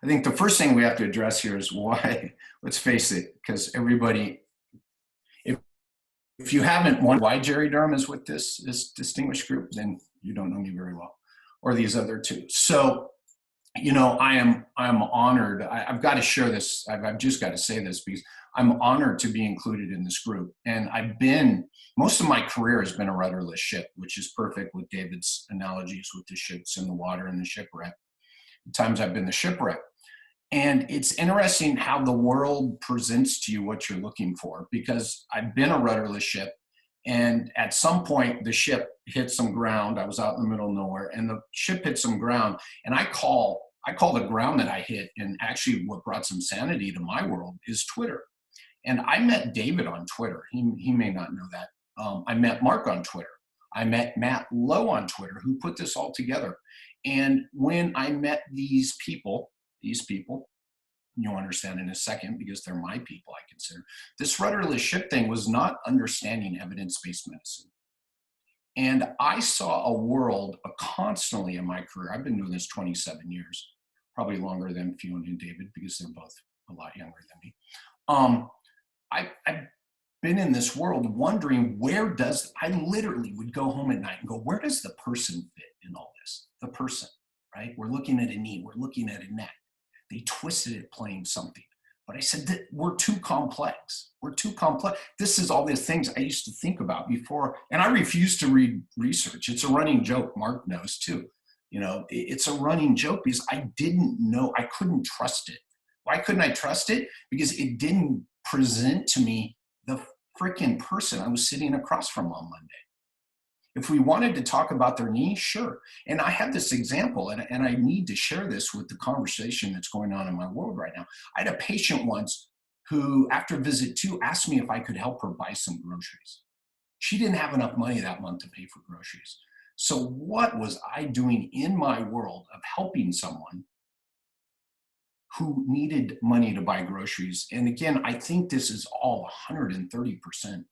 I think the first thing we have to address here is why, let's face it, because everybody, if, if you haven't wondered why Jerry Durham is with this distinguished group, then you don't know me very well, or these other two. So, I'm honored. I've got to share this. I've just got to say this because I'm honored to be included in this group. And most of my career has been a rudderless ship, which is perfect with David's analogies with the ships in the water and the shipwreck. The times I've been the shipwreck. And it's interesting how the world presents to you what you're looking for, because I've been a rudderless ship, and at some point the ship hit some ground. I was out in the middle of nowhere, and the ship hit some ground, and I call the ground that I hit, and actually what brought some sanity to my world is Twitter. And I met David on Twitter. He may not know that. I met Mark on Twitter. I met Matt Lowe on Twitter, who put this all together. And when I met these people, you'll understand in a second because they're my people, I consider. This rudderless ship thing was not understanding evidence-based medicine. And I saw a world constantly in my career. I've been doing this 27 years, probably longer than Fiona and David because they're both a lot younger than me. I've been in this world wondering I literally would go home at night and go, where does the person fit in all this? The person, right? We're looking at a knee, we're looking at a neck. They twisted it playing something. But I said that we're too complex. We're too complex. This is all these things I used to think about before, and I refuse to read research. It's a running joke. Mark knows too. It's a running joke because I didn't know, I couldn't trust it. Why couldn't I trust it? Because it didn't present to me the freaking person I was sitting across from on Monday. If we wanted to talk about their knee, sure. And I have this example, and I need to share this with the conversation that's going on in my world right now. I had a patient once who, after visit 2, asked me if I could help her buy some groceries. She didn't have enough money that month to pay for groceries. So what was I doing in my world of helping someone who needed money to buy groceries? And again, I think this is all 130%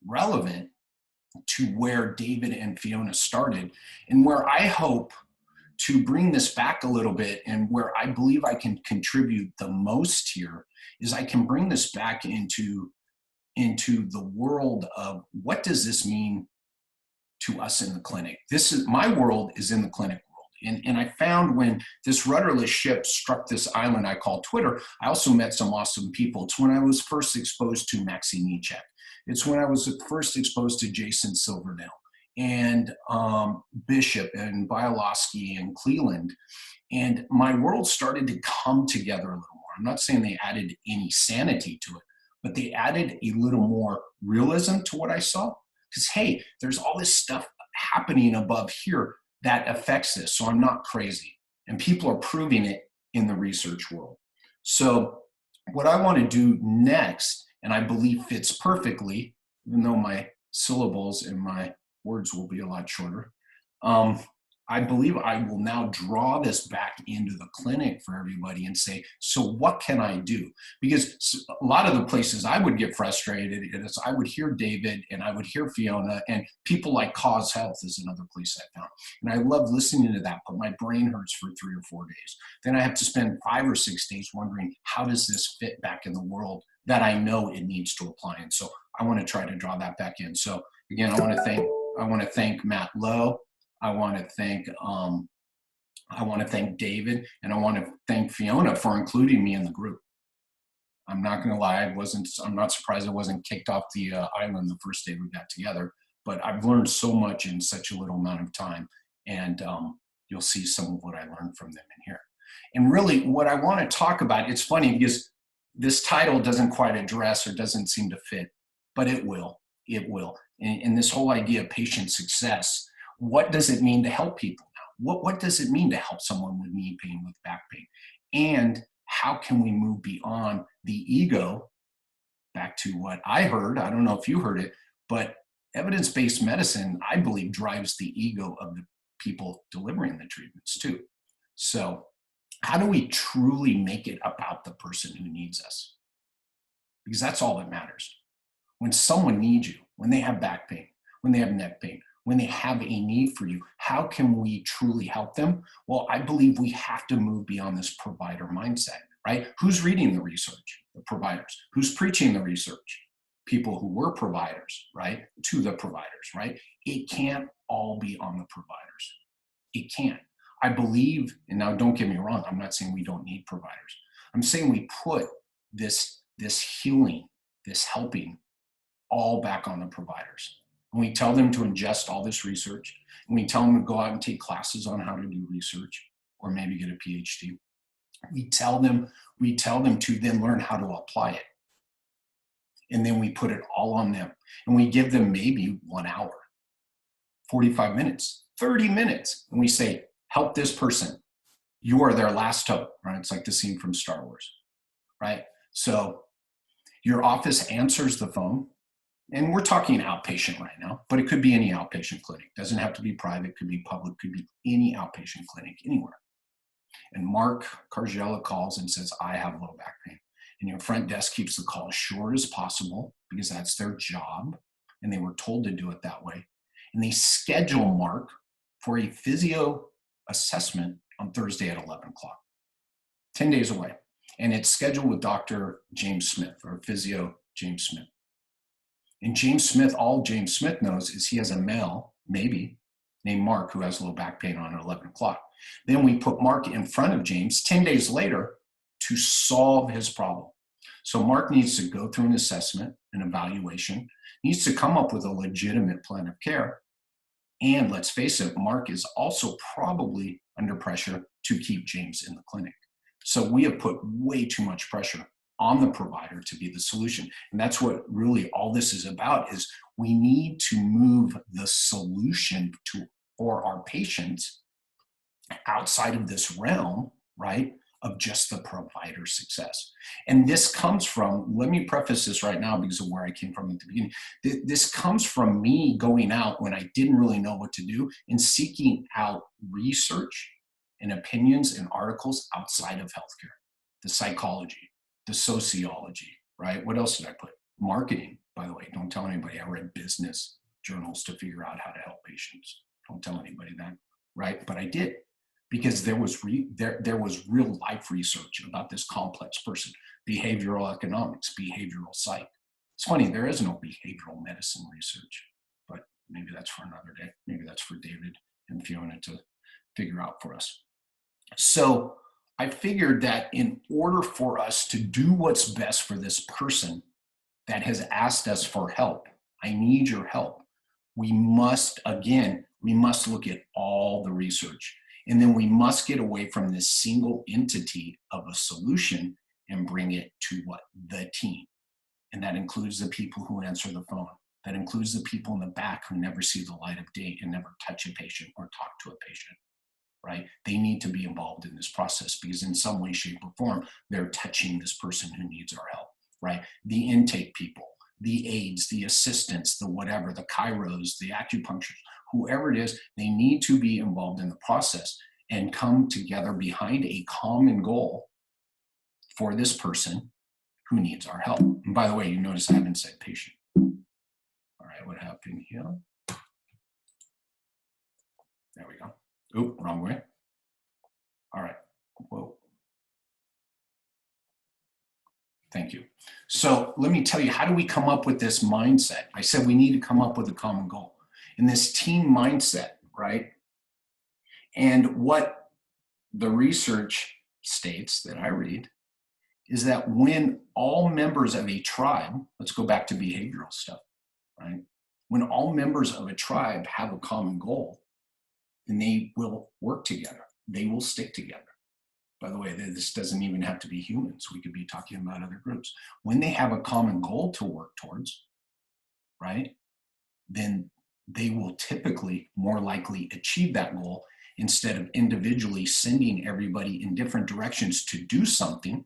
relevant to where David and Fiona started, and where I hope to bring this back a little bit, and where I believe I can contribute the most here is I can bring this back into the world of what does this mean to us in the clinic. My world is in the clinic world. And I found when this rudderless ship struck this island I call Twitter, I also met some awesome people. It's when I was first exposed to Maxi Nichek. It's when I was first exposed to Jason Silverdale and Bishop and Bialowski and Cleland. And my world started to come together a little more. I'm not saying they added any sanity to it, but they added a little more realism to what I saw. Because, hey, there's all this stuff happening above here that affects this, so I'm not crazy. And people are proving it in the research world. So what I want to do next, and I believe fits perfectly, even though my syllables and my words will be a lot shorter, I believe I will now draw this back into the clinic for everybody and say, so what can I do? Because a lot of the places I would get frustrated is I would hear David and I would hear Fiona, and people like Cause Health is another place I found. And I love listening to that, but my brain hurts for 3 or 4 days. Then I have to spend 5 or 6 days wondering, how does this fit back in the world that I know it needs to apply in? So I want to try to draw that back in. So again, I want to thank Matt Lowe. I want to thank David, and I want to thank Fiona for including me in the group. I'm not going to lie, I'm not surprised I wasn't kicked off the island the first day we got together, but I've learned so much in such a little amount of time, and you'll see some of what I learned from them in here. And really what I want to talk about, it's funny because this title doesn't quite address or doesn't seem to fit, but it will. And this whole idea of patient success, what does it mean to help people now? What does it mean to help someone with knee pain, with back pain? And how can we move beyond the ego back to what I heard? I don't know if you heard it, but evidence-based medicine, I believe, drives the ego of the people delivering the treatments too. So how do we truly make it about the person who needs us? Because that's all that matters. When someone needs you, when they have back pain, when they have neck pain, when they have a need for you, how can we truly help them? Well, I believe we have to move beyond this provider mindset, right? Who's reading the research? The providers. Who's preaching the research? People who were providers, right? To the providers, right? It can't all be on the providers. It can't. I believe, and now don't get me wrong, I'm not saying we don't need providers. I'm saying we put this healing, this helping, all back on the providers. And we tell them to ingest all this research, and we tell them to go out and take classes on how to do research, or maybe get a PhD. We tell them to then learn how to apply it. And then we put it all on them. And we give them maybe 1 hour, 45 minutes, 30 minutes. And we say, help this person. You are their last hope, right? It's like the scene from Star Wars, right? So your office answers the phone, and we're talking outpatient right now, but it could be any outpatient clinic. Doesn't have to be private, could be public, could be any outpatient clinic anywhere. And Mark Cargiella calls and says, I have low back pain. And your front desk keeps the call as short as possible because that's their job, and they were told to do it that way. And they schedule Mark for a physio assessment on Thursday at 11 o'clock, 10 days away. And it's scheduled with Dr. James Smith, or physio James Smith. And James Smith, all James Smith knows is he has a male, maybe, named Mark, who has low back pain on at 11 o'clock. Then we put Mark in front of James 10 days later to solve his problem. So Mark needs to go through an assessment, an evaluation, needs to come up with a legitimate plan of care. And let's face it, Mark is also probably under pressure to keep James in the clinic. So we have put way too much pressure on the provider to be the solution. And that's what really all this is about, is we need to move the solution for our patients outside of this realm, right, of just the provider success. And this comes from, let me preface this right now because of where I came from at the beginning. This comes from me going out when I didn't really know what to do and seeking out research and opinions and articles outside of healthcare, the psychology, the sociology, right? What else did I put? Marketing, by the way. Don't tell anybody I read business journals to figure out how to help patients. Don't tell anybody that, right? But I did, because there was real life research about this complex person, behavioral economics, behavioral psych. It's funny, there is no behavioral medicine research, but maybe that's for another day. Maybe that's for David and Fiona to figure out for us. So I figured that in order for us to do what's best for this person that has asked us for help, I need your help. We must look at all the research. And then we must get away from this single entity of a solution and bring it to what? The team. And that includes the people who answer the phone. That includes the people in the back who never see the light of day and never touch a patient or talk to a patient, right? They need to be involved in this process because in some way, shape, or form, they're touching this person who needs our help, right? The intake people, the aides, the assistants, the whatever, the chiros, the acupuncturists, whoever it is, they need to be involved in the process and come together behind a common goal for this person who needs our help. And by the way, you notice I haven't said patient. All right, what happened here? There we go. Oop, wrong way. All right, whoa. Thank you. So let me tell you, how do we come up with this mindset? I said we need to come up with a common goal. In this team mindset, right? And what the research states that I read is that when all members of a tribe, let's go back to behavioral stuff, right? When all members of a tribe have a common goal, then they will work together. They will stick together. By the way, this doesn't even have to be humans. We could be talking about other groups. When they have a common goal to work towards, right, then they will typically more likely achieve that goal instead of individually sending everybody in different directions to do something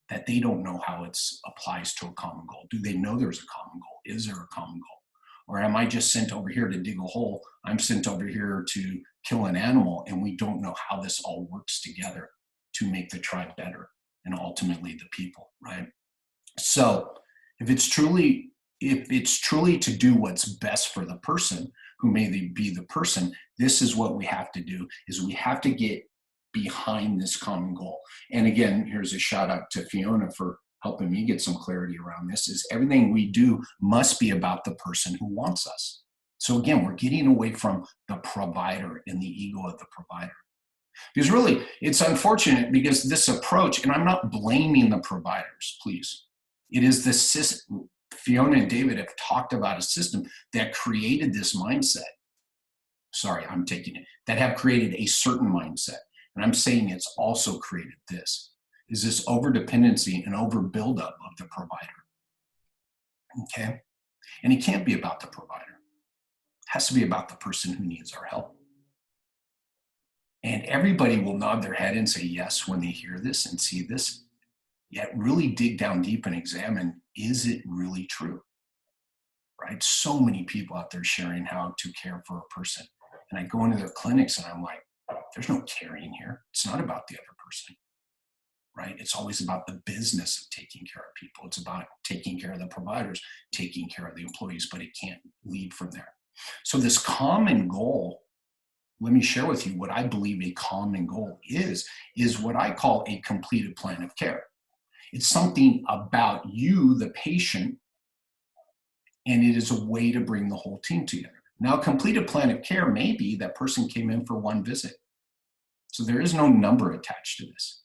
that they don't know how it applies to a common goal. Do they know there's a common goal? Is there a common goal? Or am I just sent over here to dig a hole? I'm sent over here to kill an animal, and we don't know how this all works together to make the tribe better and ultimately the people, right? So if it's truly to do what's best for the person who may be the person, this is what we have to do, is we have to get behind this common goal. And again, here's a shout out to Fiona for helping me get some clarity around this, is everything we do must be about the person who wants us. So again, we're getting away from the provider and the ego of the provider. Because really, it's unfortunate because this approach, and I'm not blaming the providers, please. It is the system. Fiona and David have talked about a system that created this mindset. Sorry, I'm taking it. That have created a certain mindset. And I'm saying it's also created this. Is this over-dependency and over-buildup of the provider. Okay? And it can't be about the provider. It has to be about the person who needs our help. And everybody will nod their head and say yes when they hear this and see this. Yet really dig down deep and examine, is it really true? Right? So many people out there sharing how to care for a person. And I go into their clinics and I'm like, there's no caring here. It's not about the other person. Right? It's always about the business of taking care of people. It's about taking care of the providers, taking care of the employees, but it can't lead from there. So this common goal, let me share with you what I believe a common goal is what I call a completed plan of care. It's something about you, the patient, and it is a way to bring the whole team together. Now, a completed plan of care may be that person came in for one visit. So there is no number attached to this.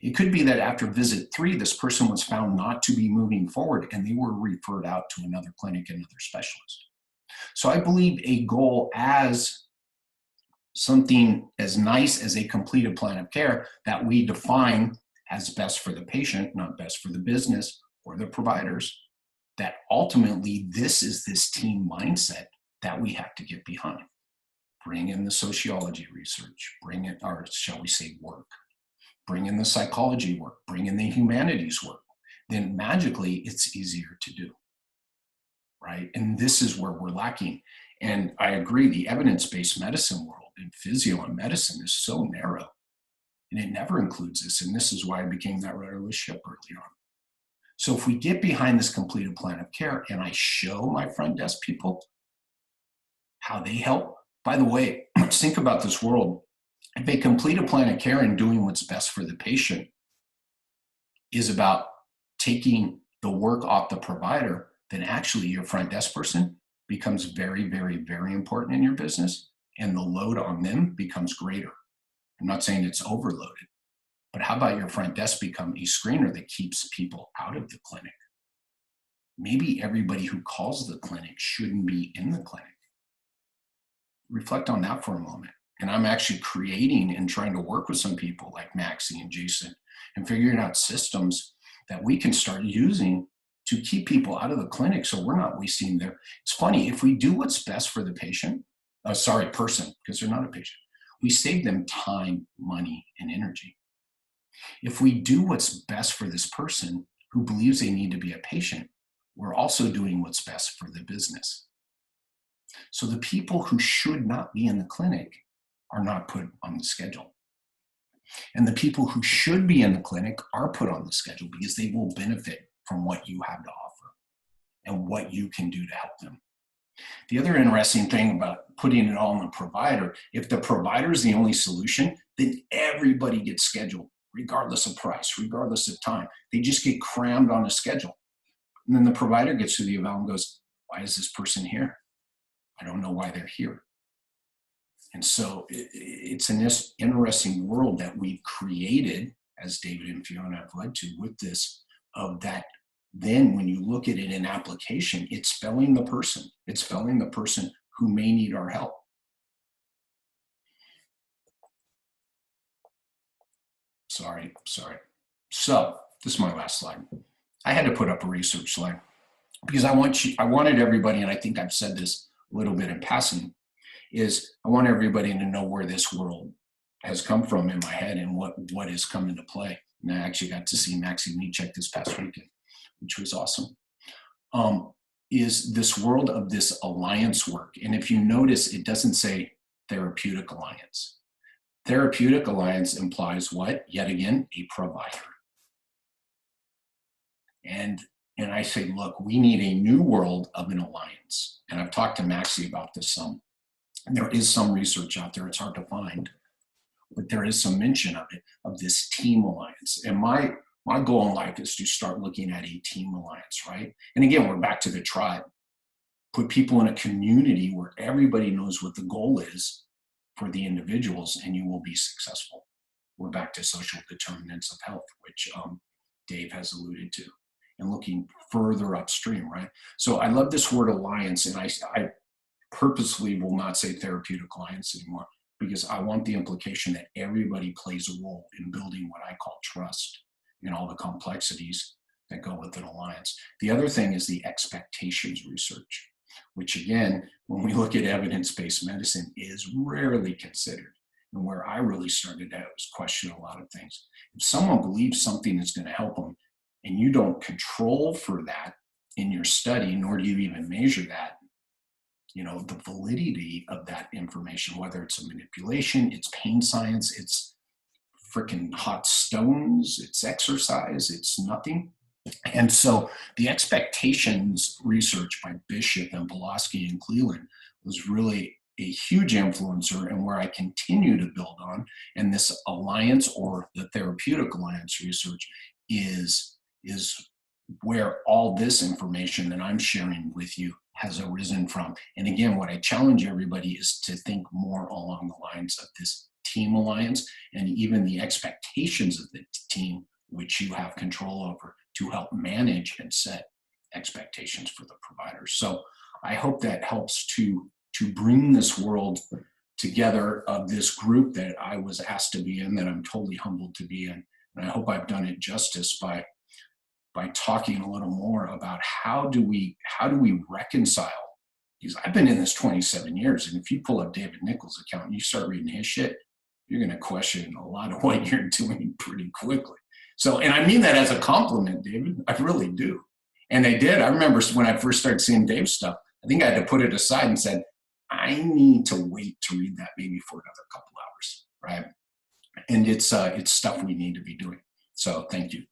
It could be that after visit 3, this person was found not to be moving forward and they were referred out to another clinic, another specialist. So I believe a goal as something as nice as a completed plan of care that we define as best for the patient, not best for the business or the providers, that ultimately this is this team mindset that we have to get behind. Bring in the sociology research, bring in, or shall we say work, bring in the psychology work, bring in the humanities work, then magically it's easier to do, right? And this is where we're lacking. And I agree, the evidence-based medicine world and physio and medicine is so narrow, and it never includes this. And this is why I became that rudderless ship early on. So if we get behind this completed plan of care and I show my front desk people how they help, by the way, think about this world. If a completed plan of care and doing what's best for the patient is about taking the work off the provider, then actually your front desk person becomes very, very, very important in your business, and the load on them becomes greater. I'm not saying it's overloaded, but how about your front desk become a screener that keeps people out of the clinic? Maybe everybody who calls the clinic shouldn't be in the clinic. Reflect on that for a moment. And I'm actually creating and trying to work with some people like Maxie and Jason and figuring out systems that we can start using to keep people out of the clinic so we're not wasting their. It's funny, if we do what's best for the patient, person, because they're not a patient, we save them time, money, and energy. If we do what's best for this person who believes they need to be a patient, we're also doing what's best for the business. So the people who should not be in the clinic are not put on the schedule. And the people who should be in the clinic are put on the schedule because they will benefit from what you have to offer and what you can do to help them. The other interesting thing about putting it all on the provider, if the provider is the only solution, then everybody gets scheduled, regardless of price, regardless of time. They just get crammed on a schedule. And then the provider gets to the eval and goes, why is this person here? I don't know why they're here. And so it's an interesting world that we've created, as David and Fiona have led to, with this, of that. Then when you look at it in application, it's failing the person. It's failing the person who may need our help. Sorry. So this is my last slide. I had to put up a research slide because I wanted everybody, and I think I've said this a little bit in passing, is I want everybody to know where this world has come from in my head and what has come into play. And I actually got to see Maxie Check this past weekend, which was awesome. Is this world of this alliance work. And if you notice, it doesn't say therapeutic alliance. Therapeutic alliance implies what? Yet again, a provider. And I say, look, we need a new world of an alliance. And I've talked to Maxie about this some. There is some research out there, it's hard to find, but there is some mention of it, of this team alliance. And my goal in life is to start looking at a team alliance, right? And again, we're back to the tribe. Put people in a community where everybody knows what the goal is for the individuals, and you will be successful. We're back to social determinants of health, which Dave has alluded to, and looking further upstream, right? So I love this word alliance, and I purposely will not say therapeutic alliance anymore, because I want the implication that everybody plays a role in building what I call trust and all the complexities that go with an alliance. The other thing is the expectations research, which again, when we look at evidence-based medicine, is rarely considered. And where I really started out was question a lot of things. If someone believes something is going to help them and you don't control for that in your study, nor do you even measure that, you know, the validity of that information, whether it's a manipulation, it's pain science, it's freaking hot stones, it's exercise, it's nothing. And so the expectations research by Bishop and Pulaski and Cleland was really a huge influencer, and where I continue to build on. And this alliance, or the therapeutic alliance research, is where all this information that I'm sharing with you has arisen from. And again, what I challenge everybody is to think more along the lines of this team alliance, and even the expectations of the team, which you have control over, to help manage and set expectations for the providers. So I hope that helps to bring this world together, of this group that I was asked to be in, that I'm totally humbled to be in. And I hope I've done it justice by talking a little more about how do we reconcile, because I've been in this 27 years, and if you pull up David Nichols' account and you start reading his shit, you're going to question a lot of what you're doing pretty quickly. So, and I mean that as a compliment, David, I really do. And they did. I remember when I first started seeing Dave's stuff, I think I had to put it aside and said, I need to wait to read that maybe for another couple hours, right? And it's stuff we need to be doing. So thank you.